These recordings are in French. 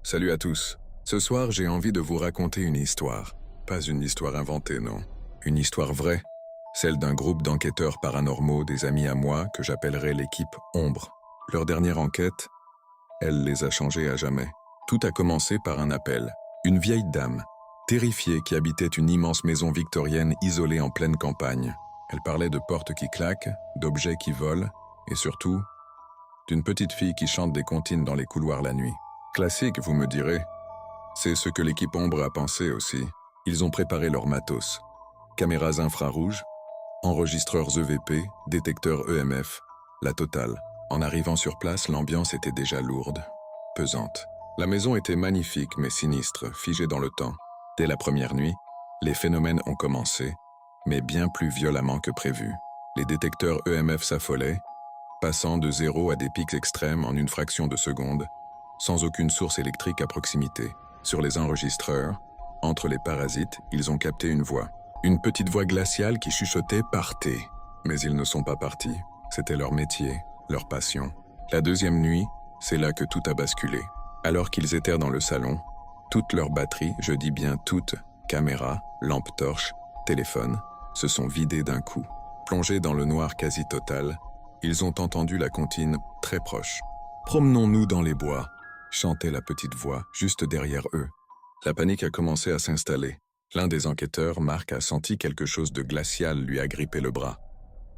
Salut à tous. Ce soir, j'ai envie de vous raconter une histoire. Pas une histoire inventée, non. Une histoire vraie. Celle d'un groupe d'enquêteurs paranormaux, des amis à moi, que j'appellerai l'équipe Ombre. Leur dernière enquête, elle les a changés à jamais. Tout a commencé par un appel. Une vieille dame, terrifiée, qui habitait une immense maison victorienne isolée en pleine campagne. Elle parlait de portes qui claquent, d'objets qui volent, et surtout, d'une petite fille qui chante des comptines dans les couloirs la nuit. Classique, vous me direz. C'est ce que l'équipe Ombre a pensé aussi. Ils ont préparé leur matos. Caméras infrarouges, enregistreurs EVP, détecteurs EMF, la totale. En arrivant sur place, l'ambiance était déjà lourde, pesante. La maison était magnifique mais sinistre, figée dans le temps. Dès la première nuit, les phénomènes ont commencé, mais bien plus violemment que prévu. Les détecteurs EMF s'affolaient, passant de 0 à des pics extrêmes en une fraction de seconde, sans aucune source électrique à proximité. Sur les enregistreurs, entre les parasites, ils ont capté une voix. Une petite voix glaciale qui chuchotait « Partez ». Mais ils ne sont pas partis. C'était leur métier, leur passion. La deuxième nuit, c'est là que tout a basculé. Alors qu'ils étaient dans le salon, toutes leurs batteries, je dis bien toutes, caméras, lampes torches, téléphones, se sont vidées d'un coup. Plongés dans le noir quasi total, ils ont entendu la comptine très proche. « Promenons-nous dans les bois », chantait la petite voix, juste derrière eux. La panique a commencé à s'installer. L'un des enquêteurs, Marc, a senti quelque chose de glacial lui agripper le bras.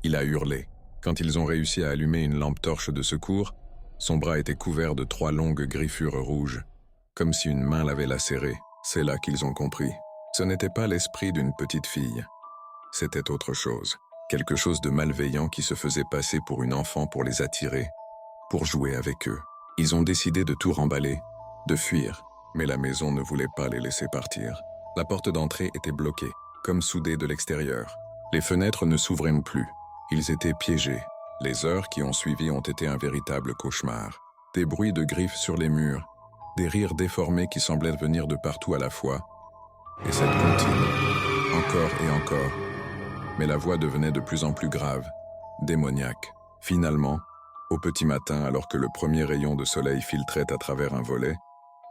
Il a hurlé. Quand ils ont réussi à allumer une lampe torche de secours, son bras était couvert de 3 longues griffures rouges, comme si une main l'avait lacéré. C'est là qu'ils ont compris. Ce n'était pas l'esprit d'une petite fille. C'était autre chose. Quelque chose de malveillant qui se faisait passer pour une enfant pour les attirer, pour jouer avec eux. Ils ont décidé de tout remballer, de fuir, mais la maison ne voulait pas les laisser partir. La porte d'entrée était bloquée, comme soudée de l'extérieur. Les fenêtres ne s'ouvraient plus. Ils étaient piégés. Les heures qui ont suivi ont été un véritable cauchemar. Des bruits de griffes sur les murs, des rires déformés qui semblaient venir de partout à la fois. Et cette comptine, encore et encore. Mais la voix devenait de plus en plus grave, démoniaque. Finalement, au petit matin, alors que le premier rayon de soleil filtrait à travers un volet,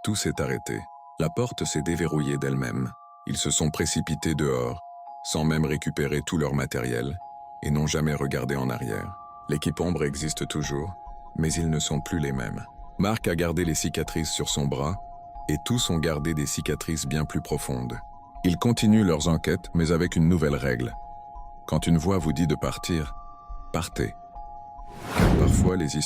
tout s'est arrêté. La porte s'est déverrouillée d'elle-même. Ils se sont précipités dehors, sans même récupérer tout leur matériel, et n'ont jamais regardé en arrière. L'équipe Ombre existe toujours, mais ils ne sont plus les mêmes. Marc a gardé les cicatrices sur son bras, et tous ont gardé des cicatrices bien plus profondes. Ils continuent leurs enquêtes, mais avec une nouvelle règle. Quand une voix vous dit de partir, partez. Car parfois les histoires